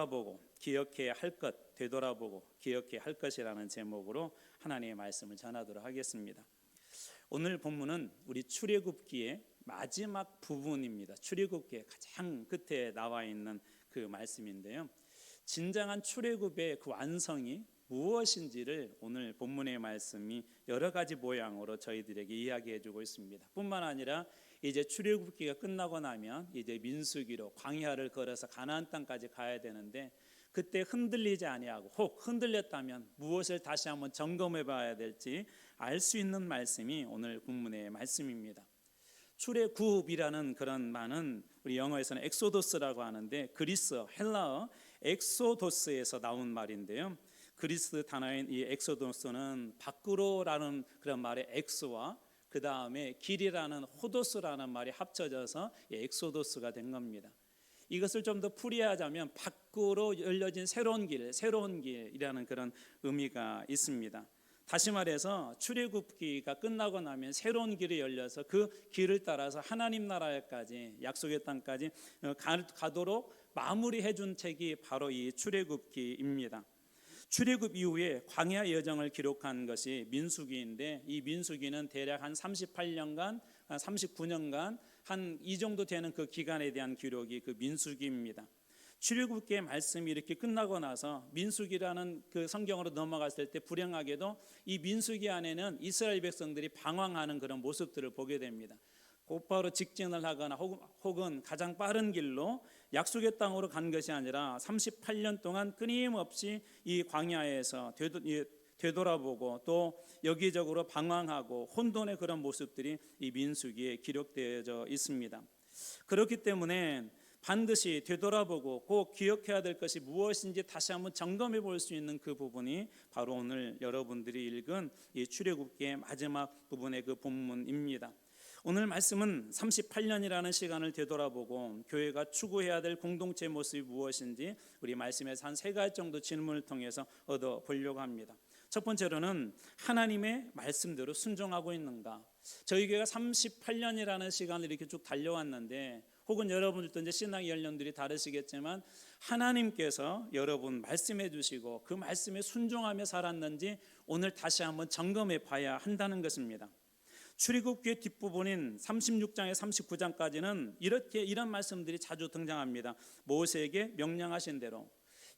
되돌아보고 기억해야 할 것, 되돌아보고 기억해야 할 것이라는 제목으로 하나님의 말씀을 전하도록 하겠습니다. 오늘 본문은 우리 출애굽기의 마지막 부분입니다. 출애굽기의 가장 끝에 나와 있는 그 말씀인데요. 진정한 출애굽의 그 완성이 무엇인지를 오늘 본문의 말씀이 여러 가지 모양으로 저희들에게 이야기해 주고 있습니다. 뿐만 아니라 이제 출애굽기가 끝나고 나면 이제 민수기로 광야를 걸어서 가나안 땅까지 가야 되는데, 그때 흔들리지 아니하고 혹 흔들렸다면 무엇을 다시 한번 점검해 봐야 될지 알 수 있는 말씀이 오늘 본문의 말씀입니다. 출애굽이라는 그런 말은 우리 영어에서는 엑소도스라고 하는데, 그리스 헬라어 엑소도스에서 나온 말인데요. 그리스 단어인 이 엑소도스는 밖으로라는 그런 말의 엑소와 그 다음에 길이라는 호도스라는 말이 합쳐져서 엑소도스가 된 겁니다. 이것을 좀 더 풀이하자면 밖으로 열려진 새로운 길이라는 그런 의미가 있습니다. 다시 말해서 출애굽기가 끝나고 나면 새로운 길이 열려서 그 길을 따라서 하나님 나라에까지, 약속의 땅까지 가도록 마무리해 준 책이 바로 이 출애굽기입니다. 출애굽 이후에 광야 여정을 기록한 것이 민수기인데, 이 민수기는 대략 한 38년간, 39년간 한 이 정도 되는 그 기간에 대한 기록이 그 민수기입니다. 출애굽기의 말씀이 이렇게 끝나고 나서 민수기라는 그 성경으로 넘어갔을 때 불행하게도 이 민수기 안에는 이스라엘 백성들이 방황하는 그런 모습들을 보게 됩니다. 곧바로 직진을 하거나 혹은 가장 빠른 길로 약속의 땅으로 간 것이 아니라 38년 동안 끊임없이 이 광야에서 되돌아보고 또 여기저기로 방황하고 혼돈의 그런 모습들이 이 민수기에 기록되어져 있습니다. 그렇기 때문에 반드시 되돌아보고 꼭 기억해야 될 것이 무엇인지 다시 한번 점검해 볼 수 있는 그 부분이 바로 오늘 여러분들이 읽은 이 출애굽기의 마지막 부분의 그 본문입니다. 오늘 말씀은 38년이라는 시간을 되돌아보고 교회가 추구해야 될 공동체 모습이 무엇인지 우리 말씀에서 한 3가지 정도 질문을 통해서 얻어보려고 합니다. 첫 번째로는 하나님의 말씀대로 순종하고 있는가? 저희 교회가 38년이라는 시간을 이렇게 쭉 달려왔는데, 혹은 여러분들도 이제 신앙의 연령들이 다르시겠지만 하나님께서 여러분 말씀해 주시고 그 말씀에 순종하며 살았는지 오늘 다시 한번 점검해 봐야 한다는 것입니다. 출애굽기의 뒷부분인 36장에 39장까지는 이런 말씀들이 자주 등장합니다. 모세에게 명령하신 대로.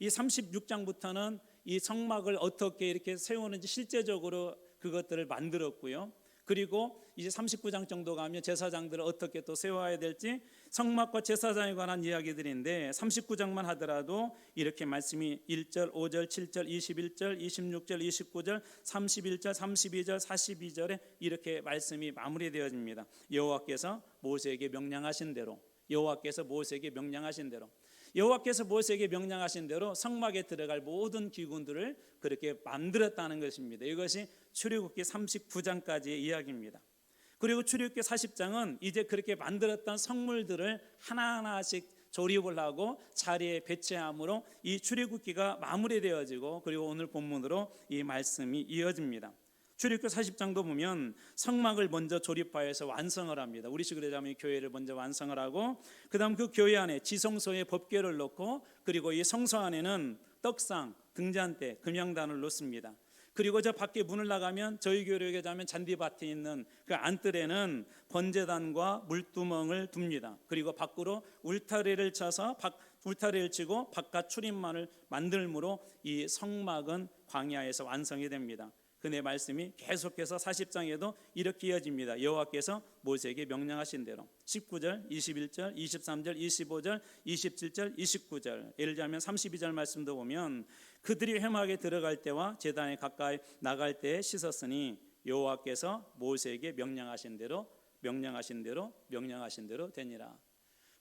이 36장부터는 이 성막을 어떻게 이렇게 세우는지 실제적으로 그것들을 만들었고요. 그리고 이제 39장 정도 가면 제사장들을 어떻게 또 세워야 될지 성막과 제사장에 관한 이야기들인데, 39장만 하더라도 이렇게 말씀이 1절, 5절, 7절, 21절, 26절, 29절, 31절, 32절, 42절에 이렇게 말씀이 마무리되어집니다. 여호와께서 모세에게 명령하신 대로, 여호와께서 모세에게 명령하신 대로, 여호와께서 모세에게 명령하신 대로 성막에 들어갈 모든 기구들을 그렇게 만들었다는 것입니다. 이것이 출애굽기 39장까지의 이야기입니다. 그리고 출애굽기 40장은 이제 그렇게 만들었던 성물들을 하나하나씩 조립을 하고 자리에 배치함으로 이 출애굽기가 마무리되어지고, 그리고 오늘 본문으로 이 말씀이 이어집니다. 출애굽기 40장도 보면 성막을 먼저 조립하여서 완성을 합니다. 우리식으로 하자면 교회를 먼저 완성을 하고, 그 다음 그 교회 안에 지성소에 법궤를 놓고, 그리고 이 성소 안에는 떡상, 등잔대, 금양단을 놓습니다. 그리고 저 밖에 문을 나가면 저희 교회로 얘기하자면 잔디밭에 있는 그 안뜰에는 번제단과 물두멍을 둡니다. 그리고 밖으로 울타리를 쳐서 울타리를 치고 바깥 출입문을 만들므로 이 성막은 광야에서 완성이 됩니다. 그의 말씀이 계속해서 40장에도 이렇게 이어집니다. 여호와께서 모세에게 명령하신 대로. 19절, 21절, 23절, 25절, 27절, 29절. 예를 들면 32절 말씀도 보면 그들이 회막에 들어갈 때와 제단에 가까이 나갈 때에 씻었으니 여호와께서 모세에게 명령하신 대로 되니라.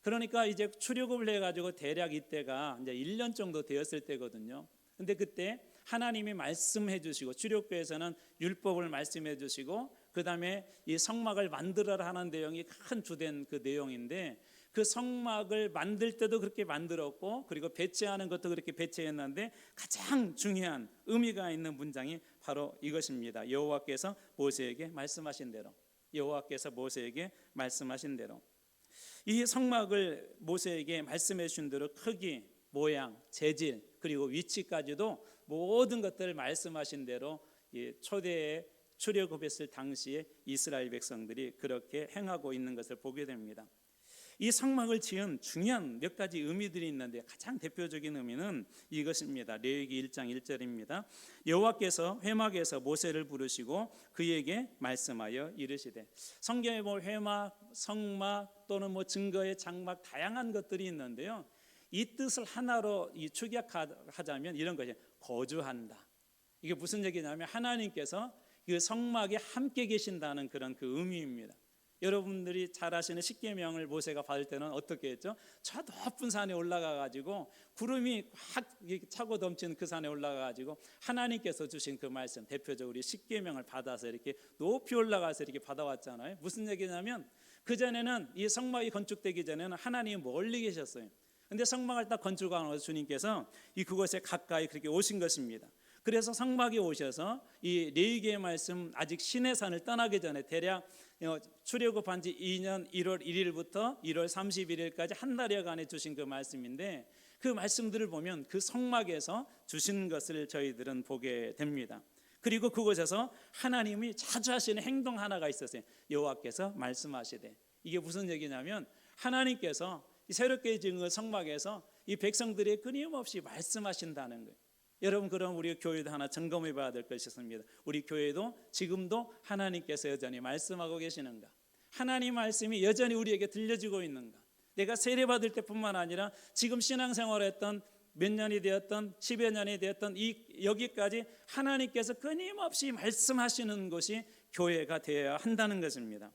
그러니까 이제 출애굽을 해가지고 대략 이때가 이제 1년 정도 되었을 때거든요. 근데 그때 하나님이 말씀해 주시고, 출애굽기에서는 율법을 말씀해 주시고, 그 다음에 이 성막을 만들어라 하는 내용이 큰 주된 그 내용인데, 그 성막을 만들 때도 그렇게 만들었고, 그리고 배치하는 것도 그렇게 배치했는데 가장 중요한 의미가 있는 문장이 바로 이것입니다. 여호와께서 모세에게 말씀하신 대로. 이 성막을 모세에게 말씀해 주신 대로 크기, 모양, 재질, 그리고 위치까지도 모든 것들을 말씀하신 대로 초대에 출애굽했을 당시에 이스라엘 백성들이 그렇게 행하고 있는 것을 보게 됩니다. 이 성막을 지은 중요한 몇 가지 의미들이 있는데 가장 대표적인 의미는 이것입니다. 레위기 1장 1절입니다. 여호와께서 회막에서 모세를 부르시고 그에게 말씀하여 이르시되, 성경에 보면 회막, 성막 또는 증거의 장막 다양한 것들이 있는데요. 이 뜻을 하나로 축약하자면 이런 것이 거주한다. 이게 무슨 얘기냐면 하나님께서 그 성막에 함께 계신다는 그런 그 의미입니다. 여러분들이 잘 아시는 십계명을 모세가 받을 때는 어떻게 했죠? 저 높은 산에 올라가 가지고 구름이 확 차고 넘치는 그 산에 올라가 가지고 하나님께서 주신 그 말씀, 대표적으로 우리 십계명을 받아서 이렇게 높이 올라가서 이렇게 받아왔잖아요. 무슨 얘기냐면 그 전에는 이 성막이 건축되기 전에는 하나님이 멀리 계셨어요. 근데 성막을 딱 건축하면서 주님께서 그곳에 가까이 그렇게 오신 것입니다. 그래서 성막에 오셔서 이 레위기의 말씀, 아직 시내산을 떠나기 전에 대략 출애굽한 지 2년 1월 1일부터 1월 31일까지 한 달여간에 주신 그 말씀인데, 그 말씀들을 보면 그 성막에서 주신 것을 저희들은 보게 됩니다. 그리고 그곳에서 하나님이 자주 하시는 행동 하나가 있었어요. 여호와께서 말씀하시되, 이게 무슨 얘기냐면 하나님께서 새롭게 지은 성막에서 이 백성들이 끊임없이 말씀하신다는 거예요. 여러분, 그럼 우리 교회도 하나 점검해 봐야 될 것이 있습니다. 우리 교회도 지금도 하나님께서 여전히 말씀하고 계시는가? 하나님 말씀이 여전히 우리에게 들려지고 있는가? 내가 세례받을 때뿐만 아니라 지금 신앙생활했던 몇 년이 되었던 10여 년이 되었던 여기까지 하나님께서 끊임없이 말씀하시는 것이 교회가 되어야 한다는 것입니다.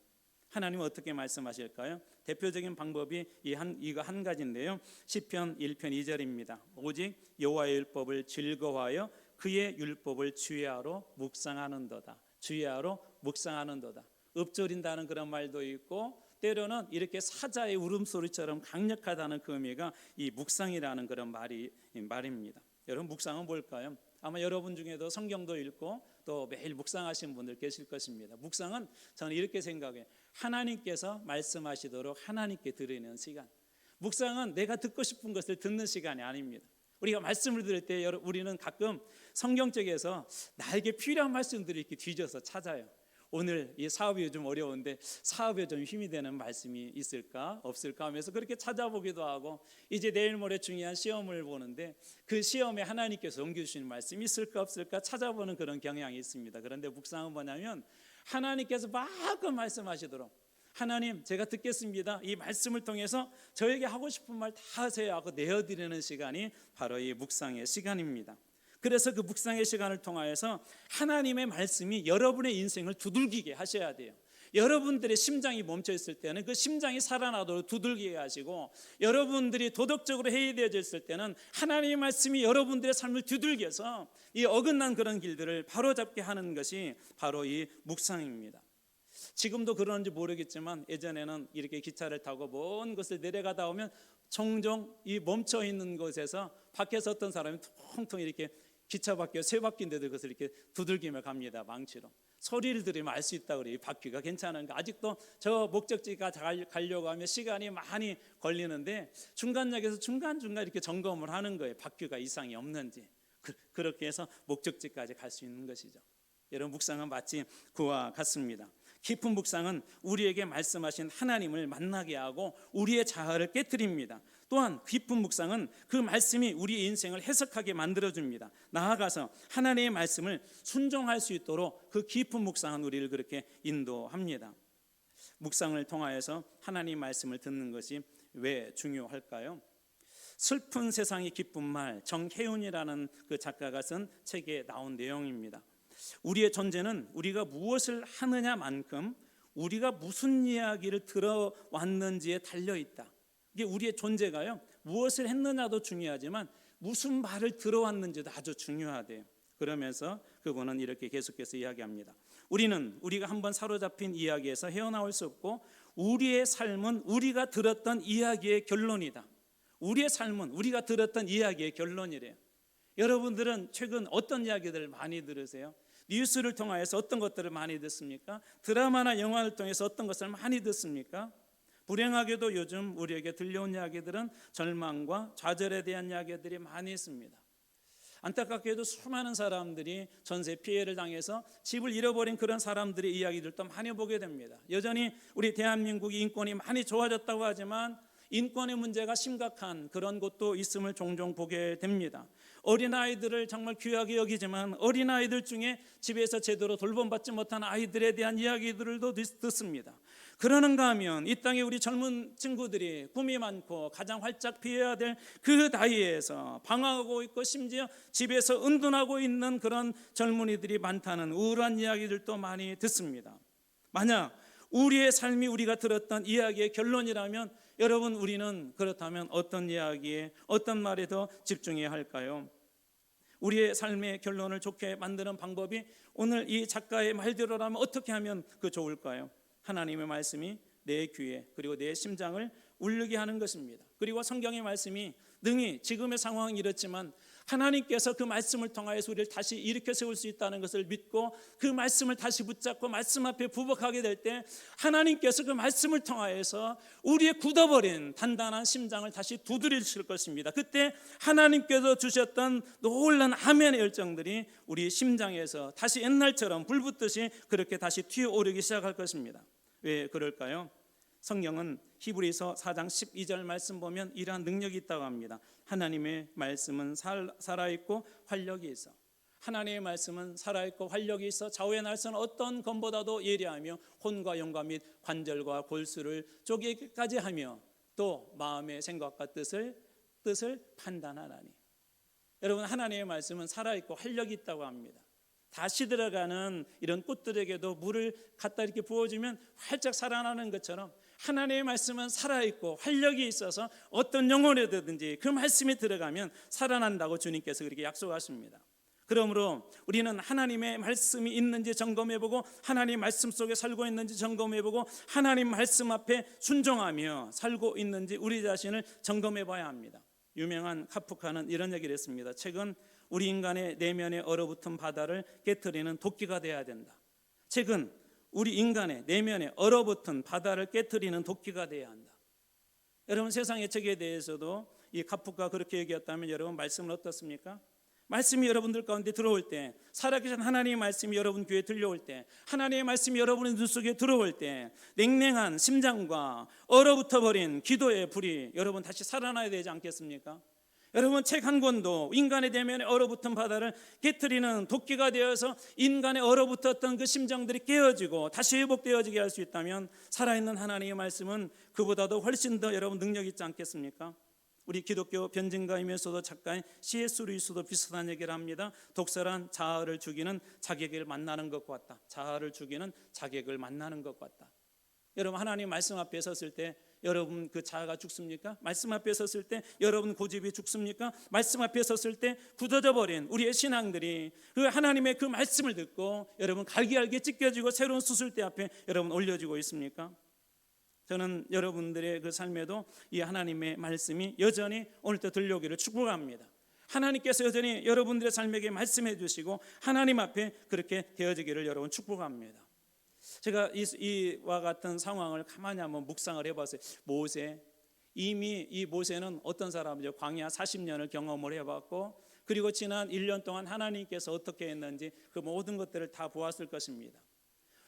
하나님은 어떻게 말씀하실까요? 대표적인 방법이 이거 한 가지인데요. 시편 1편 2절입니다. 오직 여호와의 율법을 즐거워하여 그의 율법을 주야로 묵상하는도다. 주야로 묵상하는도다. 읊조린다는 그런 말도 있고, 때로는 이렇게 사자의 울음소리처럼 강력하다는 그 의미가 이 묵상이라는 그런 말입니다. 여러분, 묵상은 뭘까요? 아마 여러분 중에도 성경도 읽고 또 매일 묵상하시는 분들 계실 것입니다. 묵상은 저는 이렇게 생각해요. 하나님께서 말씀하시도록 하나님께 드리는 시간. 묵상은 내가 듣고 싶은 것을 듣는 시간이 아닙니다. 우리가 말씀을 들을 때 우리는 가끔 성경책에서 나에게 필요한 말씀들을 이렇게 뒤져서 찾아요. 오늘 이 사업이 좀 어려운데 사업에 좀 힘이 되는 말씀이 있을까 없을까 하면서 그렇게 찾아보기도 하고, 이제 내일 모레 중요한 시험을 보는데 그 시험에 하나님께서 옮겨주시는 말씀이 있을까 없을까 찾아보는 그런 경향이 있습니다. 그런데 묵상은 뭐냐면 하나님께서 마음껏 말씀하시도록, 하나님 제가 듣겠습니다, 이 말씀을 통해서 저에게 하고 싶은 말 다 하세요 하고 내어드리는 시간이 바로 이 묵상의 시간입니다. 그래서 그 묵상의 시간을 통하여서 하나님의 말씀이 여러분의 인생을 두들기게 하셔야 돼요. 여러분들의 심장이 멈춰 있을 때는 그 심장이 살아나도록 두들기게 하시고, 여러분들이 도덕적으로 해이되어졌을 때는 하나님의 말씀이 여러분들의 삶을 두들겨서 이 어긋난 그런 길들을 바로잡게 하는 것이 바로 이 묵상입니다. 지금도 그런지 모르겠지만 예전에는 이렇게 기차를 타고 먼 곳을 내려가다 오면 종종 이 멈춰 있는 곳에서 밖에서 어떤 사람이 통통 이렇게 기차 바퀴가 세 바퀴인데도 그것을 이렇게 두들기며 갑니다. 망치로. 소리를 들으면 알 수 있다고 그래요. 이 바퀴가 괜찮은가. 아직도 저 목적지까지 가려고 하면 시간이 많이 걸리는데 중간역에서 중간중간 이렇게 점검을 하는 거예요. 바퀴가 이상이 없는지. 그렇게 해서 목적지까지 갈 수 있는 것이죠. 여러분, 묵상은 마치 그와 같습니다. 깊은 묵상은 우리에게 말씀하신 하나님을 만나게 하고 우리의 자아를 깨트립니다. 또한 깊은 묵상은 그 말씀이 우리의 인생을 해석하게 만들어줍니다. 나아가서 하나님의 말씀을 순종할 수 있도록 그 깊은 묵상은 우리를 그렇게 인도합니다. 묵상을 통하여서 하나님의 말씀을 듣는 것이 왜 중요할까요? 슬픈 세상의 기쁜 말, 정혜윤이라는 그 작가가 쓴 책에 나온 내용입니다. 우리의 존재는 우리가 무엇을 하느냐만큼 우리가 무슨 이야기를 들어왔는지에 달려있다. 이게 우리의 존재가요, 무엇을 했느냐도 중요하지만 무슨 말을 들어왔는지도 아주 중요하대요. 그러면서 그분은 이렇게 계속해서 이야기합니다. 우리가 한번 사로잡힌 이야기에서 헤어나올 수 없고, 우리의 삶은 우리가 들었던 이야기의 결론이다. 우리의 삶은 우리가 들었던 이야기의 결론이래요. 여러분들은 최근 어떤 이야기들을 많이 들으세요? 뉴스를 통해서 어떤 것들을 많이 듣습니까? 드라마나 영화를 통해서 어떤 것을 많이 듣습니까? 불행하게도 요즘 우리에게 들려온 이야기들은 절망과 좌절에 대한 이야기들이 많이 있습니다. 안타깝게도 수많은 사람들이 전세 피해를 당해서 집을 잃어버린 그런 사람들의 이야기들도 많이 보게 됩니다. 여전히 우리 대한민국이 인권이 많이 좋아졌다고 하지만 인권의 문제가 심각한 그런 곳도 있음을 종종 보게 됩니다. 어린아이들을 정말 귀하게 여기지만 어린아이들 중에 집에서 제대로 돌봄받지 못한 아이들에 대한 이야기들도 듣습니다. 그러는가 하면 이 땅에 우리 젊은 친구들이 꿈이 많고 가장 활짝 피어야 될 그 나이에서 방황하고 있고 심지어 집에서 은둔하고 있는 그런 젊은이들이 많다는 우울한 이야기들도 많이 듣습니다. 만약 우리의 삶이 우리가 들었던 이야기의 결론이라면 여러분, 우리는 그렇다면 어떤 이야기에 어떤 말에 더 집중해야 할까요? 우리의 삶의 결론을 좋게 만드는 방법이 오늘 이 작가의 말대로라면 어떻게 하면 그 좋을까요? 하나님의 말씀이 내 귀에 그리고 내 심장을 울리게 하는 것입니다. 그리고 성경의 말씀이 능히 지금의 상황은 이렇지만 하나님께서 그 말씀을 통하여서 우리를 다시 일으켜 세울 수 있다는 것을 믿고 그 말씀을 다시 붙잡고 말씀 앞에 부복하게 될 때 하나님께서 그 말씀을 통하여서 우리의 굳어버린 단단한 심장을 다시 두드리실 것입니다. 그때 하나님께서 주셨던 놀라운 아멘의 열정들이 우리 심장에서 다시 옛날처럼 불붙듯이 그렇게 다시 튀어오르기 시작할 것입니다. 왜 그럴까요? 성경은 히브리서 4장 12절 말씀 보면 이러한 능력이 있다고 합니다. 하나님의 말씀은 살아있고 활력이 있어. 하나님의 말씀은 살아있고 활력이 있어 좌우의 날선 어떤 검보다도 예리하며 혼과 영과 및 관절과 골수를 쪼개기까지 하며 또 마음의 생각과 뜻을 판단하나니. 여러분, 하나님의 말씀은 살아있고 활력이 있다고 합니다. 다시 들어가는 이런 꽃들에게도 물을 갖다 이렇게 부어주면 활짝 살아나는 것처럼 하나님의 말씀은 살아있고 활력이 있어서 어떤 영혼에든지 그 말씀이 들어가면 살아난다고 주님께서 그렇게 약속하십니다. 그러므로 우리는 하나님의 말씀이 있는지 점검해보고 하나님 말씀 속에 살고 있는지 점검해보고 하나님 말씀 앞에 순종하며 살고 있는지 우리 자신을 점검해봐야 합니다. 유명한 카프카는 이런 얘기를 했습니다. 책은 우리 인간의 내면에 얼어붙은 바다를 깨트리는 도끼가 되어야 된다. 책은 우리 인간의 내면에 얼어붙은 바다를 깨트리는 도끼가 되어야 한다. 여러분, 세상의 책에 대해서도 이 카프카가 그렇게 얘기했다면 여러분, 말씀은 어떻습니까? 말씀이 여러분들 가운데 들어올 때, 살아계신 하나님의 말씀이 여러분 귀에 들려올 때, 하나님의 말씀이 여러분의 눈 속에 들어올 때 냉랭한 심장과 얼어붙어버린 기도의 불이 여러분 다시 살아나야 되지 않겠습니까? 여러분, 책 한 권도 인간의 내면에 얼어붙은 바다를 깨트리는 도끼가 되어서 인간의 얼어붙었던 그 심정들이 깨어지고 다시 회복되어지게 할 수 있다면 살아있는 하나님의 말씀은 그보다도 훨씬 더 여러분 능력 있지 않겠습니까? 우리 기독교 변증가이면서도 작가인 C.S. 루이스도 비슷한 얘기를 합니다. 독서란 자아를 죽이는 자객을 만나는 것 같다. 자아를 죽이는 자객을 만나는 것 같다. 여러분, 하나님 말씀 앞에 섰을 때 여러분 그 자아가 죽습니까? 말씀 앞에 섰을 때 여러분 고집이 죽습니까? 말씀 앞에 섰을 때 굳어져 버린 우리의 신앙들이 그 하나님의 그 말씀을 듣고 여러분 갈기갈기 찢겨지고 새로운 수술대 앞에 여러분 올려지고 있습니까? 저는 여러분들의 그 삶에도 이 하나님의 말씀이 여전히 오늘도 들려오기를 축복합니다. 하나님께서 여전히 여러분들의 삶에게 말씀해 주시고 하나님 앞에 그렇게 되어지기를 여러분 축복합니다. 제가 이와 같은 상황을 가만히 한번 묵상을 해봤어요. 모세, 이미 이 모세는 어떤 사람이죠? 광야 40년을 경험을 해봤고 그리고 지난 1년 동안 하나님께서 어떻게 했는지 그 모든 것들을 다 보았을 것입니다.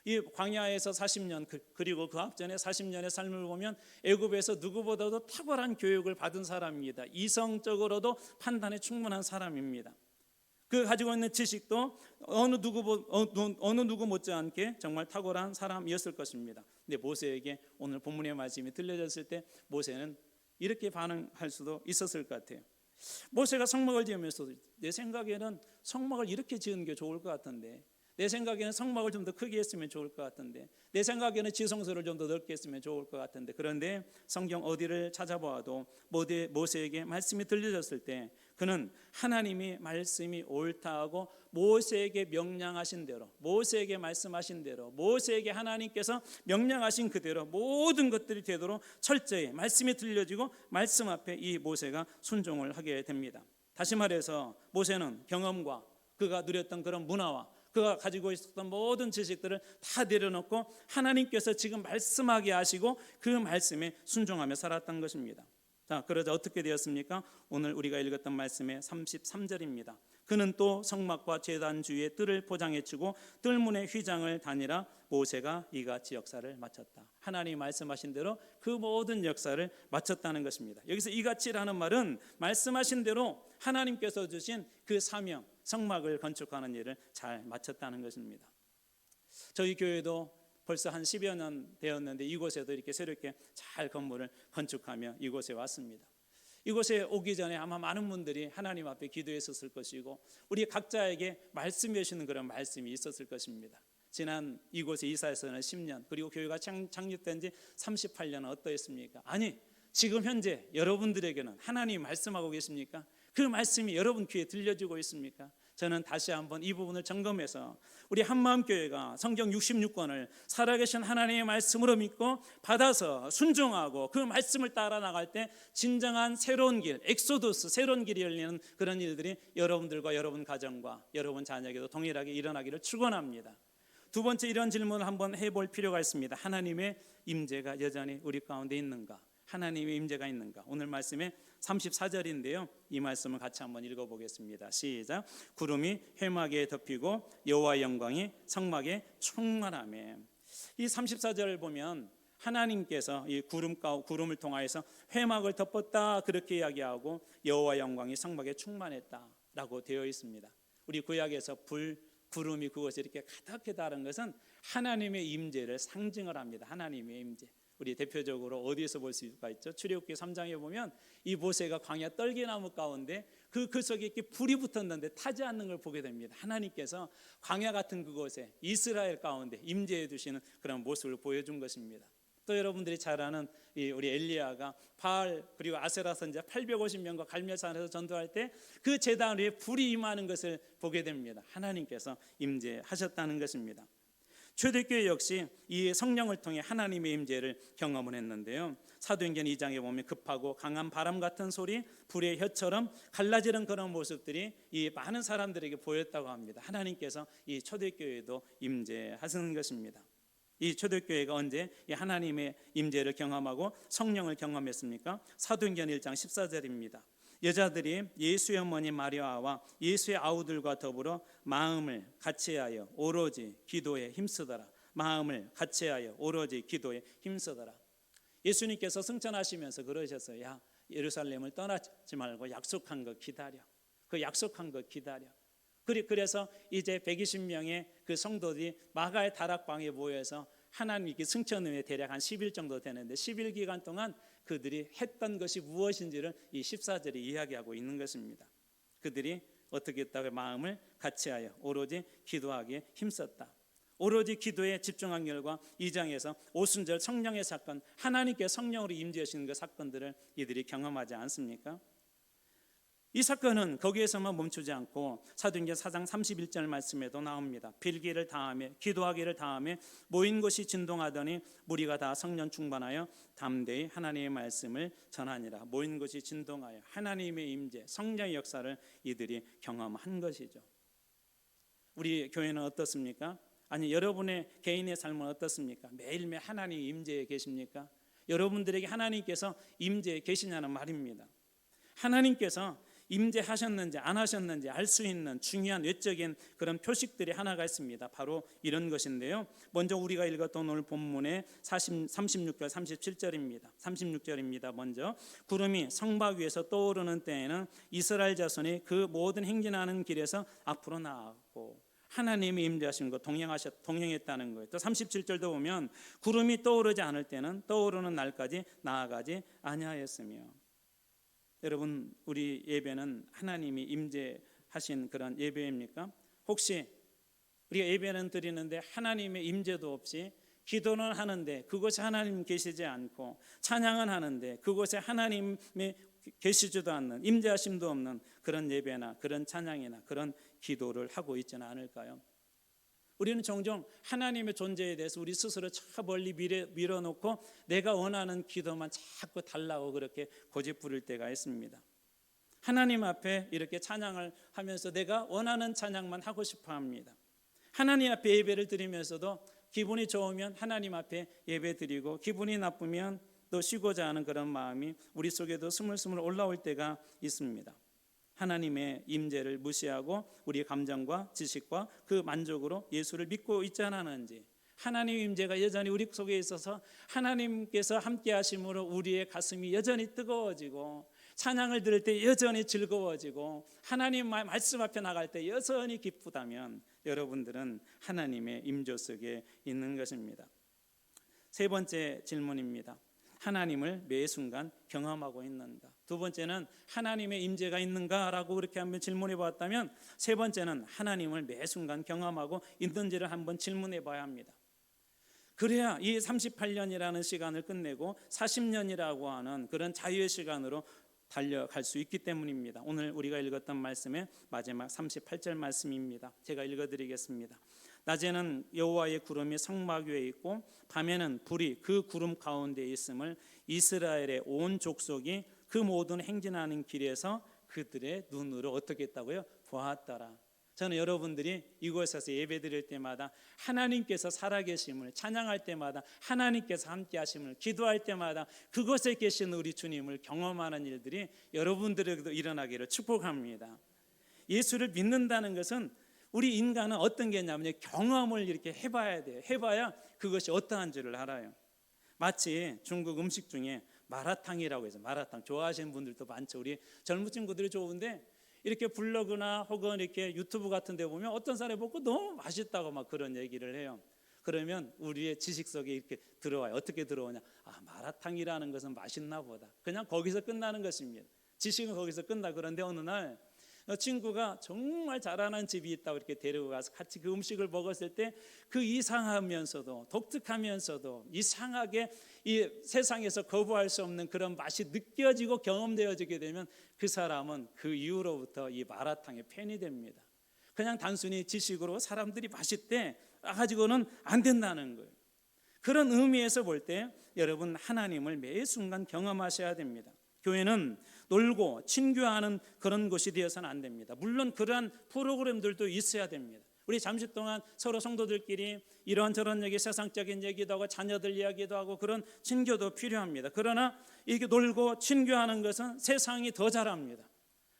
이 광야에서 40년 그리고 그 앞전에 40년의 삶을 보면 애굽에서 누구보다도 탁월한 교육을 받은 사람입니다. 이성적으로도 판단에 충분한 사람입니다. 그 가지고 있는 지식도 어느 누구 못지않게 정말 탁월한 사람이었을 것입니다. 근데 모세에게 오늘 본문의 말씀이 들려졌을 때 모세는 이렇게 반응할 수도 있었을 것 같아요. 모세가 성막을 지으면서 내 생각에는 성막을 이렇게 지은 게 좋을 것 같은데, 내 생각에는 성막을 좀 더 크게 했으면 좋을 것 같은데, 내 생각에는 지성소를 좀 더 넓게 했으면 좋을 것 같은데, 그런데 성경 어디를 찾아보아도 모세에게 말씀이 들려졌을 때 그는 하나님이 말씀이 옳다 하고 모세에게 명령하신 대로, 모세에게 말씀하신 대로, 모세에게 하나님께서 명령하신 그대로 모든 것들이 되도록 철저히 말씀이 들려지고 말씀 앞에 이 모세가 순종을 하게 됩니다. 다시 말해서 모세는 경험과 그가 누렸던 그런 문화와 그가 가지고 있었던 모든 지식들을 다 내려놓고 하나님께서 지금 말씀하게 하시고 그 말씀에 순종하며 살았던 것입니다. 자, 그러자 어떻게 되었습니까? 오늘 우리가 읽었던 말씀의 33절입니다. 그는 또 성막과 제단 주위의 뜰을 포장해 치고 뜰문의 휘장을 다니라. 모세가 이같이 역사를 마쳤다. 하나님이 말씀하신 대로 그 모든 역사를 마쳤다는 것입니다. 여기서 이같이라는 말은 말씀하신 대로 하나님께서 주신 그 사명, 성막을 건축하는 일을 잘 마쳤다는 것입니다. 저희 교회도 벌써 한 10여 년 되었는데 이곳에도 이렇게 새롭게 잘 건물을 건축하며 이곳에 왔습니다. 이곳에 오기 전에 아마 많은 분들이 하나님 앞에 기도했었을 것이고 우리 각자에게 말씀해 주시는 그런 말씀이 있었을 것입니다. 지난 이곳에 이사해서는 10년, 그리고 교회가 창립된 지 38년은 어떠했습니까? 아니, 지금 현재 여러분들에게는 하나님이 말씀하고 계십니까? 그 말씀이 여러분 귀에 들려지고 있습니까? 저는 다시 한번 이 부분을 점검해서 우리 한마음교회가 성경 66권을 살아계신 하나님의 말씀으로 믿고 받아서 순종하고 그 말씀을 따라 나갈 때 진정한 새로운 길, 엑소더스, 새로운 길이 열리는 그런 일들이 여러분들과 여러분 가정과 여러분 자녀에게도 동일하게 일어나기를 축원합니다. 두 번째, 이런 질문을 한번 해볼 필요가 있습니다. 하나님의 임재가 여전히 우리 가운데 있는가? 하나님의 임재가 있는가? 오늘 말씀에 34절인데요. 이 말씀을 같이 한번 읽어보겠습니다. 시작. 구름이 회막에 덮이고 여호와의 영광이 성막에 충만하매. 이 34절을 보면 하나님께서 이 구름을 통하여서 회막을 덮었다 그렇게 이야기하고 여호와의 영광이 성막에 충만했다라고 되어 있습니다. 우리 구약에서 구름이 그것이 이렇게 가득히 다른 것은 하나님의 임재를 상징을 합니다. 하나님의 임재. 우리 대표적으로 어디에서 볼 수가 있죠? 출애굽기 3장에 보면 이 모세가 광야 떨기나무 가운데 그 속에 이렇게 불이 붙었는데 타지 않는 걸 보게 됩니다. 하나님께서 광야 같은 그곳에 이스라엘 가운데 임재해 두시는 그런 모습을 보여준 것입니다. 또 여러분들이 잘 아는 우리 엘리야가 바알 그리고 아세라 선지자 850명과 갈멜산에서 전도할 때 그 제단 위에 불이 임하는 것을 보게 됩니다. 하나님께서 임재하셨다는 것입니다. 초대교회 역시 이 성령을 통해 하나님의 임재를 경험을 했는데요. 사도행전 2장에 보면 급하고 강한 바람 같은 소리, 불의 혀처럼 갈라지는 그런 모습들이 이 많은 사람들에게 보였다고 합니다. 하나님께서 이 초대교회도 임재하시는 것입니다. 이 초대교회가 언제 이 하나님의 임재를 경험하고 성령을 경험했습니까? 사도행전 1장 14절입니다. 여자들이 예수의 어머니 마리아와 예수의 아우들과 더불어 마음을 같이하여 오로지 기도에 힘쓰더라. 마음을 같이하여 오로지 기도에 힘쓰더라. 예수님께서 승천하시면서 그러셨어요. 야, 예루살렘을 떠나지 말고 약속한 거 기다려. 그 약속한 거 기다려. 그래서 이제 120명의 그 성도들이 마가의 다락방에 모여서 하나님께 승천 후에 대략 한 10일 정도 되는데 10일 기간 동안 그들이 했던 것이 무엇인지를 이 14절이 이야기하고 있는 것입니다. 그들이 어떻게 했다고? 마음을 같이하여 오로지 기도하기에 힘썼다. 오로지 기도에 집중한 결과 2장에서 오순절 성령의 사건, 하나님께 성령으로 임재하시는 그 사건들을 이들이 경험하지 않습니까? 이 사건은 거기에서만 멈추지 않고 사도행전 4장 31절 말씀에도 나옵니다. 빌기를 다하며 기도하기를 다하며 모인 곳이 진동하더니 무리가 다 성령 충만하여 담대히 하나님의 말씀을 전하니라. 모인 곳이 진동하여 하나님의 임재, 성령의 역사를 이들이 경험한 것이죠. 우리 교회는 어떻습니까? 아니, 여러분의 개인의 삶은 어떻습니까? 매일매일 하나님 임재에 계십니까? 여러분들에게 하나님께서 임재에 계시냐는 말입니다. 하나님께서 임재하셨는지 안 하셨는지 알 수 있는 중요한 외적인 그런 표식들이 하나가 있습니다. 바로 이런 것인데요. 먼저 우리가 읽었던 오늘 본문의 36절 37절입니다. 36절입니다. 먼저 구름이 성막 위에서 떠오르는 때에는 이스라엘 자손이 그 모든 행진하는 길에서 앞으로 나아가고 하나님이 임재하신 것 동행했다는 거예요. 또 37절도 보면 구름이 떠오르지 않을 때는 떠오르는 날까지 나아가지 아니하였으며. 여러분, 우리 예배는 하나님이 임재하신 그런 예배입니까? 혹시 우리가 예배는 드리는데 하나님의 임재도 없이 기도는 하는데 그곳에 하나님 계시지 않고 찬양은 하는데 그곳에 하나님의 계시지도 않는 임재하심도 없는 그런 예배나 그런 찬양이나 그런 기도를 하고 있지는 않을까요? 우리는 종종 하나님의 존재에 대해서 우리 스스로 저 멀리 밀어놓고 내가 원하는 기도만 자꾸 달라고 그렇게 고집 부릴 때가 있습니다. 하나님 앞에 이렇게 찬양을 하면서 내가 원하는 찬양만 하고 싶어 합니다. 하나님 앞에 예배를 드리면서도 기분이 좋으면 하나님 앞에 예배 드리고 기분이 나쁘면 또 쉬고자 하는 그런 마음이 우리 속에도 스물스물 올라올 때가 있습니다. 하나님의 임재를 무시하고 우리의 감정과 지식과 그 만족으로 예수를 믿고 있지 않았는지, 하나님의 임재가 여전히 우리 속에 있어서 하나님께서 함께 하심으로 우리의 가슴이 여전히 뜨거워지고 찬양을 들을 때 여전히 즐거워지고 하나님 말씀 앞에 나갈 때 여전히 기쁘다면 여러분들은 하나님의 임재 속에 있는 것입니다. 세 번째 질문입니다. 하나님을 매 순간 경험하고 있는가? 두 번째는 하나님의 임재가 있는가라고 그렇게 한번 질문해 봤다면, 세 번째는 하나님을 매 순간 경험하고 있는지를 한번 질문해 봐야 합니다. 그래야 이 38년이라는 시간을 끝내고 40년이라고 하는 그런 자유의 시간으로 달려갈 수 있기 때문입니다. 오늘 우리가 읽었던 말씀의 마지막 38절 말씀입니다. 제가 읽어드리겠습니다. 낮에는 여호와의 구름이 성막 위에 있고 밤에는 불이 그 구름 가운데 있음을 이스라엘의 온 족속이 그 모든 행진하는 길에서 그들의 눈으로 어떻게 했다고요? 보았더라. 저는 여러분들이 이곳에서 예배드릴 때마다 하나님께서 살아계심을 찬양할 때마다 하나님께서 함께 하심을 기도할 때마다 그곳에 계신 우리 주님을 경험하는 일들이 여러분들에게도 일어나기를 축복합니다. 예수를 믿는다는 것은 우리 인간은 어떤 게 있냐면 경험을 이렇게 해봐야 돼요. 해봐야 그것이 어떠한 줄을 알아요. 마치 중국 음식 중에 마라탕이라고 해서, 마라탕 좋아하시는 분들도 많죠. 우리 젊은 친구들이 좋은데 이렇게 블로그나 혹은 이렇게 유튜브 같은 데 보면 어떤 사람이 먹고 너무 맛있다고 막 그런 얘기를 해요. 그러면 우리의 지식 속에 이렇게 들어와요. 어떻게 들어오냐? 아, 마라탕이라는 것은 맛있나 보다. 그냥 거기서 끝나는 것입니다. 지식은 거기서 끝나. 그런데 어느 날 친구가 정말 잘하는 집이 있다고 이렇게 데리고 가서 같이 그 음식을 먹었을 때 그 이상하면서도 독특하면서도 이상하게 이 세상에서 거부할 수 없는 그런 맛이 느껴지고 경험되어지게 되면 그 사람은 그 이후로부터 이 마라탕의 팬이 됩니다. 그냥 단순히 지식으로 사람들이 맛있대 가지고는 안 된다는 거예요. 그런 의미에서 볼 때 여러분 하나님을 매 순간 경험하셔야 됩니다. 교회는 놀고 친교하는 그런 곳이 되어서는 안 됩니다. 물론 그러한 프로그램들도 있어야 됩니다. 우리 잠시 동안 서로 성도들끼리 이런저런 얘기, 세상적인 얘기도 하고 자녀들 이야기도 하고 그런 친교도 필요합니다. 그러나 이게 놀고 친교하는 것은 세상이 더 잘합니다.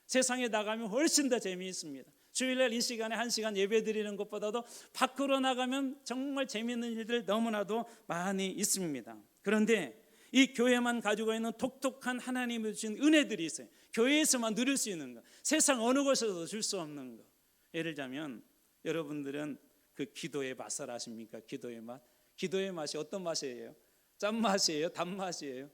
세상에 나가면 훨씬 더 재미있습니다. 주일날 이 시간에 1시간 예배 드리는 것보다도 밖으로 나가면 정말 재미있는 일들 너무나도 많이 있습니다. 그런데 이 교회만 가지고 있는 독특한 하나님이 주신 은혜들이 있어요. 교회에서만 누릴 수 있는 것, 세상 어느 곳에서도 줄 수 없는 것. 예를 들자면 여러분들은 그 기도의 맛을 아십니까? 기도의 맛. 기도의 맛이 어떤 맛이에요? 짠맛이에요? 단맛이에요?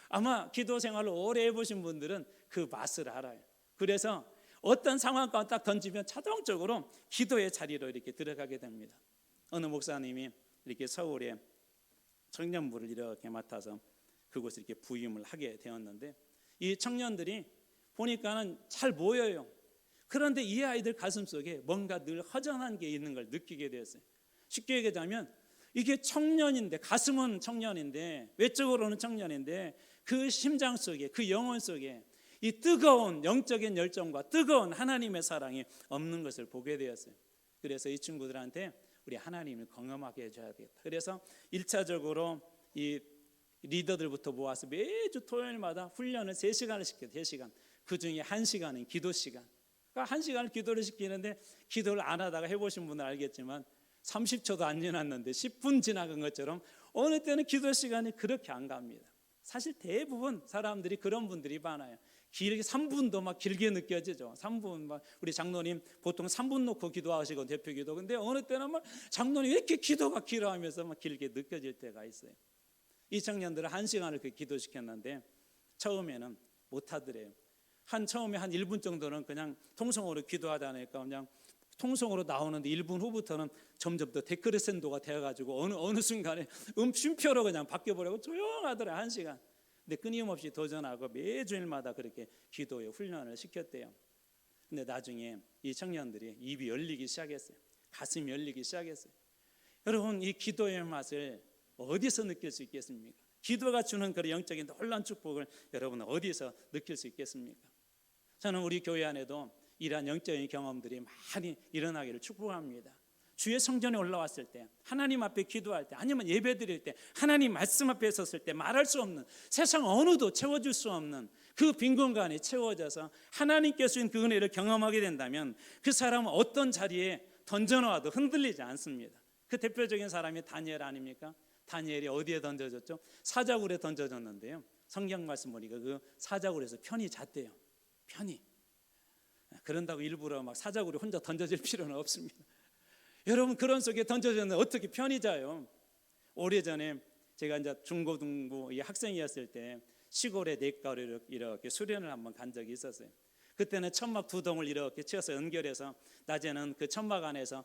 아마 기도 생활을 오래 해보신 분들은 그 맛을 알아요. 그래서 어떤 상황 가운데 딱 던지면 자동적으로 기도의 자리로 이렇게 들어가게 됩니다. 어느 목사님이 이렇게 서울에 청년부를 이렇게 맡아서 그곳에 이렇게 부임을 하게 되었는데 이 청년들이 보니까는 잘 모여요. 그런데 이 아이들 가슴속에 뭔가 늘 허전한 게 있는 걸 느끼게 되었어요. 쉽게 얘기하자면 이게 청년인데, 가슴은 청년인데, 외적으로는 청년인데 그 심장 속에, 그 영혼 속에 이 뜨거운 영적인 열정과 뜨거운 하나님의 사랑이 없는 것을 보게 되었어요. 그래서 이 친구들한테 우리 하나님을 경험하게 해줘야 되겠다. 그래서 1차적으로 이 리더들부터 모아서 매주 토요일마다 훈련을 3시간을 시켜요. 3시간. 그 중에 1시간은 기도 시간. 그러니까 1시간을 기도를 시키는데 기도를 안 하다가 해보신 분은 알겠지만 30초도 안 지났는데 10분 지나간 것처럼 어느 때는 기도 시간이 그렇게 안 갑니다. 사실 대부분 사람들이 그런 분들이 많아요. 길게 3분도 막 길게 느껴지죠. 3분 막 우리 장로님 보통 3분 놓고 기도하시고 대표 기도. 근데 어느 때는 막 장로님 왜 이렇게 기도가 길어하면서 막 길게 느껴질 때가 있어요. 이 청년들은 1시간을 그 기도시켰는데 처음에는 못 하더래요. 처음에 한 1분 정도는 그냥 통성으로 기도하다니까 그냥 통성으로 나오는데 1분 후부터는 점점 더 데크레센도가 되어가지고 어느 순간에 쉼표로 그냥 바뀌어버리고 조용하더래요. 1시간. 근데 끊임없이 도전하고 매주일마다 그렇게 기도의 훈련을 시켰대요. 근데 나중에 이 청년들이 입이 열리기 시작했어요. 가슴이 열리기 시작했어요. 여러분 이 기도의 맛을 어디서 느낄 수 있겠습니까? 기도가 주는 그런 영적인 놀라운 축복을 여러분은 어디서 느낄 수 있겠습니까? 저는 우리 교회 안에도 이러한 영적인 경험들이 많이 일어나기를 축복합니다. 주의 성전에 올라왔을 때, 하나님 앞에 기도할 때, 아니면 예배 드릴 때, 하나님 말씀 앞에 섰을 때 말할 수 없는, 세상 어느도 채워줄 수 없는 그 빈 공간이 채워져서 하나님께 주신 그 은혜를 경험하게 된다면 그 사람은 어떤 자리에 던져놓아도 흔들리지 않습니다. 그 대표적인 사람이 다니엘 아닙니까? 다니엘이 어디에 던져졌죠? 사자굴에 던져졌는데요, 성경 말씀 보니까 그 사자굴에서 편히 잤대요. 편히. 그런다고 일부러 막 사자굴에 혼자 던져질 필요는 없습니다. 여러분, 그런 속에 던져졌는데 어떻게 편히 자요? 오래전에 제가 이제 중고등부 학생이었을 때 시골에 내과를 이렇게 수련을 한번 간 적이 있었어요. 그때는 천막 두 동을 이렇게 치어서 연결해서 낮에는 그 천막 안에서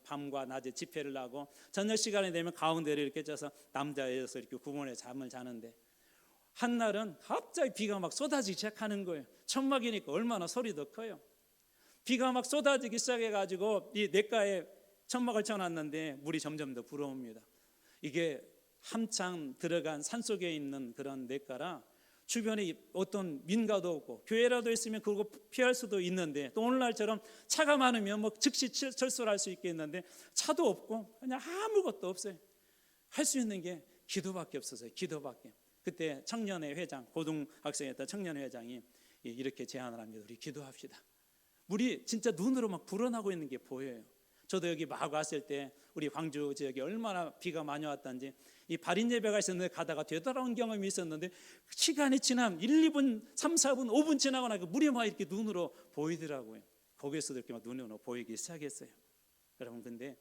밤과 낮에 집회를 하고 저녁 시간이 되면 가운데를 이렇게 쪄서 남자여서 이렇게 구분해 잠을 자는데, 한날은 갑자기 비가 막 쏟아지기 시작하는 거예요. 천막이니까 얼마나 소리도 커요. 비가 막 쏟아지기 시작해가지고 이 냇가에 천막을 쳐놨는데 물이 점점 더 불어옵니다. 이게 한창 들어간 산속에 있는 그런 냇가라 주변에 어떤 민가도 없고 교회라도 있으면 그거 피할 수도 있는데, 또 오늘날처럼 차가 많으면 뭐 즉시 철수를 할 수 있겠는데 차도 없고 그냥 아무것도 없어요. 할 수 있는 게 기도밖에 없었어요. 기도밖에. 그때 청년회 회장, 고등학생이었던 청년회 회장이 이렇게 제안을 합니다. 우리 기도합시다. 물이 진짜 눈으로 막 불어나고 있는 게 보여요. 저도 여기 막 왔을 때 우리 광주 지역에 얼마나 비가 많이 왔던지, 이 발인 예배가 있었는데 가다가 되돌아온 경험이 있었는데, 시간이 지나면 1, 2분, 3, 4분, 5분 지나고 나니까 물이 막 이렇게 눈으로 보이더라고요. 거기에서도 이렇게 막 눈으로 보이기 시작했어요. 여러분, 근데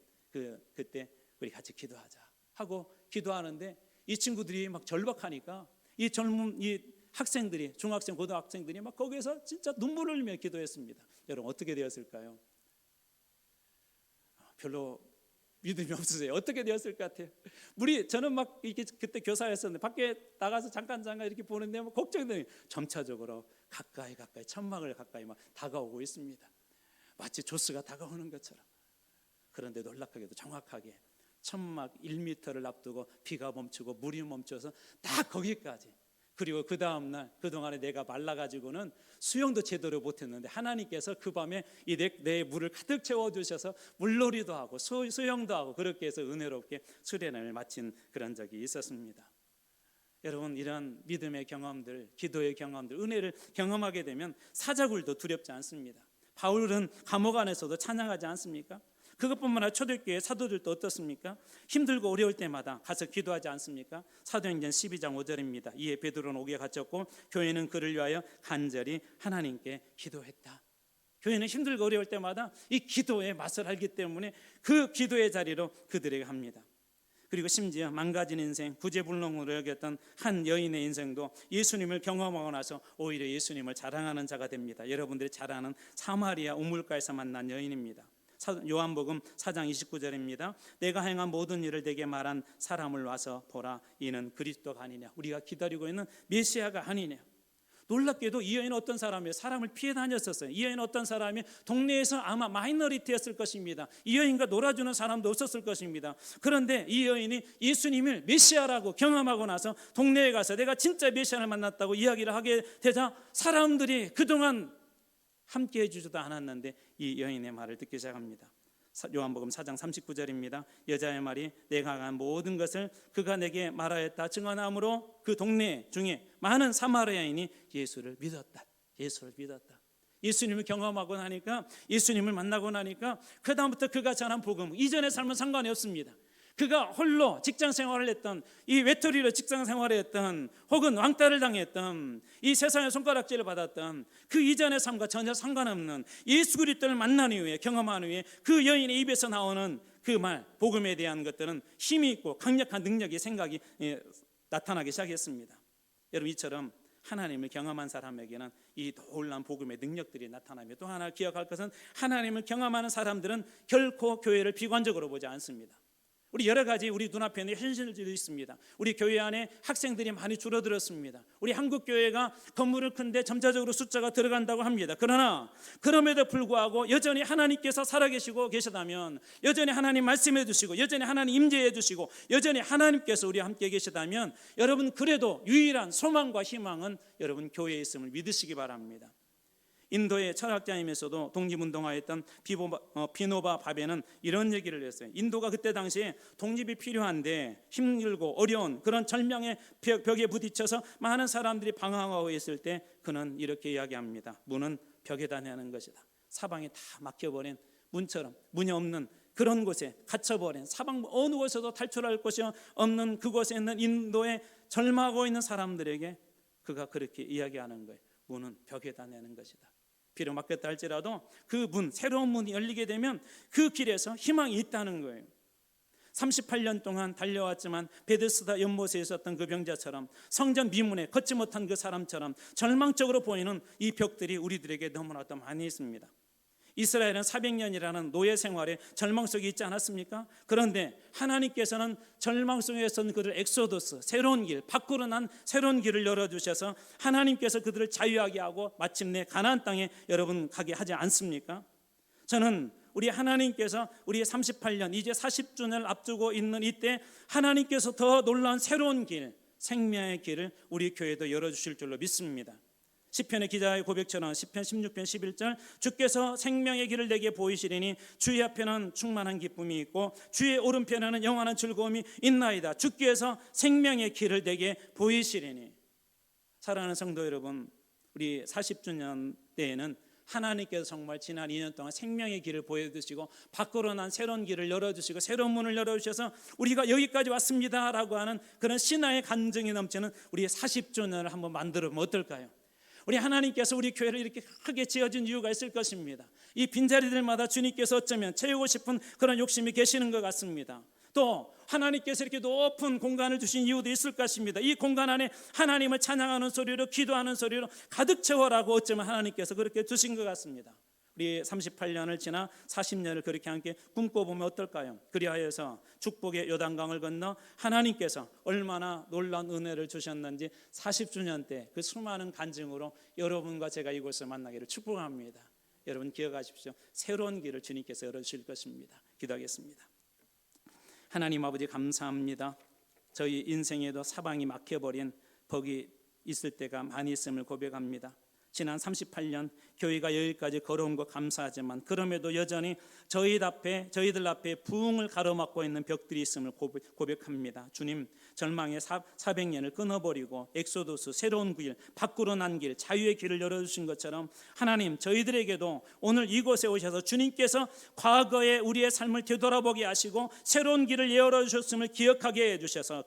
그때 우리 같이 기도하자 하고 기도하는데 이 친구들이 막 절박하니까 이 젊은 이 학생들이, 중학생, 고등학생들이 막 거기에서 진짜 눈물을 흘리며 기도했습니다. 여러분, 어떻게 되었을까요? 별로 믿음이 없으세요? 어떻게 되었을 것 같아요? 저는 막 이렇게 그때 교사였었는데 밖에 나가서 잠깐 이렇게 보는데 뭐 걱정되니 점차적으로 가까이 천막을 가까이 막 다가오고 있습니다. 마치 조스가 다가오는 것처럼. 그런데 놀랍게도 정확하게 천막 1m를 앞두고 비가 멈추고 물이 멈춰서 딱 거기까지. 그리고 그 다음날, 그동안에 내가 말라가지고는 수영도 제대로 못했는데 하나님께서 그 밤에 내 물을 가득 채워주셔서 물놀이도 하고 수영도 하고 그렇게 해서 은혜롭게 수련을 마친 그런 적이 있었습니다. 여러분, 이런 믿음의 경험들, 기도의 경험들, 은혜를 경험하게 되면 사자굴도 두렵지 않습니다. 바울은 감옥 안에서도 찬양하지 않습니까? 그것뿐만 아니라 초대교회 사도들도 어떻습니까? 힘들고 어려울 때마다 가서 기도하지 않습니까? 사도행전 12장 5절입니다. 이에 베드로는 옥에 갇혔고 교회는 그를 위하여 간절히 하나님께 기도했다. 교회는 힘들고 어려울 때마다 이 기도의 맛을 알기 때문에 그 기도의 자리로 그들에게 합니다. 그리고 심지어 망가진 인생, 구제불능으로 여겼던 한 여인의 인생도 예수님을 경험하고 나서 오히려 예수님을 자랑하는 자가 됩니다. 여러분들이 잘 아는 사마리아 우물가에서 만난 여인입니다. 요한복음 4장 29절입니다. 내가 행한 모든 일을 내게 말한 사람을 와서 보라. 이는 그리스도가 아니냐. 우리가 기다리고 있는 메시아가 아니냐. 놀랍게도 이 여인은 어떤 사람이에요? 사람을 피해 다녔었어요. 이 여인은 어떤 사람이 동네에서 아마 마이너리티였을 것입니다. 이 여인과 놀아주는 사람도 없었을 것입니다. 그런데 이 여인이 예수님을 메시아라고 경험하고 나서 동네에 가서 내가 진짜 메시아를 만났다고 이야기를 하게 되자 사람들이 그동안 함께 해주지도 않았는데 이 여인의 말을 듣기 시작합니다. 요한복음 4장 39절입니다. 여자의 말이 내가 한 모든 것을 그가 내게 말하였다 증언함으로 그 동네 중에 많은 사마리아인이 예수를 믿었다. 예수님을 경험하고 나니까, 예수님을 만나고 나니까 그 다음부터 그가 전한 복음, 이전의 삶은 상관이 없습니다. 그가 홀로 직장 생활을 했던, 이 외톨이로 직장 생활을 했던, 혹은 왕따를 당했던, 이 세상의 손가락질을 받았던 그 이전의 삶과 전혀 상관없는 예수 그리스도를 만난 이후에, 경험한 후에 그 여인의 입에서 나오는 그 말, 복음에 대한 것들은 힘이 있고 강력한 능력이, 생각이 나타나기 시작했습니다. 여러분, 이처럼 하나님을 경험한 사람에게는 이 놀라운 복음의 능력들이 나타나며, 또 하나 기억할 것은 하나님을 경험하는 사람들은 결코 교회를 비관적으로 보지 않습니다. 우리 여러 가지 우리 눈앞에 있는 현실들이 있습니다. 우리 교회 안에 학생들이 많이 줄어들었습니다. 우리 한국 교회가 건물을 큰데 점차적으로 숫자가 들어간다고 합니다. 그러나 그럼에도 불구하고 여전히 하나님께서 살아계시고 계시다면, 여전히 하나님 말씀해 주시고, 여전히 하나님 임재해 주시고, 여전히 하나님께서 우리와 함께 계시다면, 여러분, 그래도 유일한 소망과 희망은 여러분 교회에 있음을 믿으시기 바랍니다. 인도의 철학자이면서도 독립운동하였던 비노바 바베는 이런 얘기를 했어요. 인도가 그때 당시에 독립이 필요한데 힘들고 어려운 그런 절명의 벽에 부딪혀서 많은 사람들이 방황하고 있을 때 그는 이렇게 이야기합니다. 문은 벽에다 내는 것이다. 사방이 다 막혀버린 문처럼 문이 없는 그런 곳에 갇혀버린 사방 어느 곳에도 탈출할 곳이 없는 그곳에 있는 인도에 절망하고 있는 사람들에게 그가 그렇게 이야기하는 거예요. 문은 벽에다 내는 것이다. 비록 막혔다 할지라도 그 문, 새로운 문이 열리게 되면 그 길에서 희망이 있다는 거예요. 38년 동안 달려왔지만 베데스다 연못에 있었던 그 병자처럼 성전 미문에 걷지 못한 그 사람처럼 절망적으로 보이는 이 벽들이 우리들에게 너무나도 많이 있습니다. 이스라엘은 400년이라는 노예 생활에 절망 속에 있지 않았습니까? 그런데 하나님께서는 절망 속에서는 그들 엑소더스, 새로운 길, 밖으로 난 새로운 길을 열어주셔서 하나님께서 그들을 자유하게 하고 마침내 가나안 땅에 여러분 가게 하지 않습니까? 저는 우리 하나님께서 우리의 38년 이제 40주년을 앞두고 있는 이때 하나님께서 더 놀라운 새로운 길, 생명의 길을 우리 교회도 열어주실 줄로 믿습니다. 시편의 기자의 고백처럼 시편 16편 11절 주께서 생명의 길을 내게 보이시리니 주의 앞에는 충만한 기쁨이 있고 주의 오른편에는 영원한 즐거움이 있나이다. 주께서 생명의 길을 내게 보이시리니. 사랑하는 성도 여러분, 우리 40주년 때에는 하나님께서 정말 지난 2년 동안 생명의 길을 보여주시고 밖으로 난 새로운 길을 열어주시고 새로운 문을 열어주셔서 우리가 여기까지 왔습니다라고 하는 그런 신앙의 간증이 넘치는 우리의 40주년을 한번 만들면 어떨까요? 우리 하나님께서 우리 교회를 이렇게 크게 지어준 이유가 있을 것입니다. 이 빈자리들마다 주님께서 어쩌면 채우고 싶은 그런 욕심이 계시는 것 같습니다. 또 하나님께서 이렇게 높은 공간을 주신 이유도 있을 것입니다. 이 공간 안에 하나님을 찬양하는 소리로 기도하는 소리로 가득 채워라고 어쩌면 하나님께서 그렇게 주신 것 같습니다. 우리 38년을 지나 40년을 그렇게 함께 꿈꿔보면 어떨까요? 그리하여서 축복의 요단강을 건너 하나님께서 얼마나 놀라운 은혜를 주셨는지 40주년 때 그 수많은 간증으로 여러분과 제가 이곳을 만나기를 축복합니다. 여러분 기억하십시오. 새로운 길을 주님께서 열어주실 것입니다. 기도하겠습니다. 하나님 아버지 감사합니다. 저희 인생에도 사방이 막혀버린 벽이 있을 때가 많이 있음을 고백합니다. 지난 38년 교회가 여기까지 걸어온 것 감사하지만 그럼에도 여전히 저희들 앞에 부흥을 가로막고 있는 벽들이 있음을 고백합니다. 주님, 절망의 400년을 끊어버리고 엑소도스, 새로운 길, 밖으로 난 길, 자유의 길을 열어주신 것처럼 하나님, 저희들에게도 오늘 이곳에 오셔서 주님께서 과거에 우리의 삶을 되돌아보게 하시고 새로운 길을 열어주셨음을 기억하게 해주셔서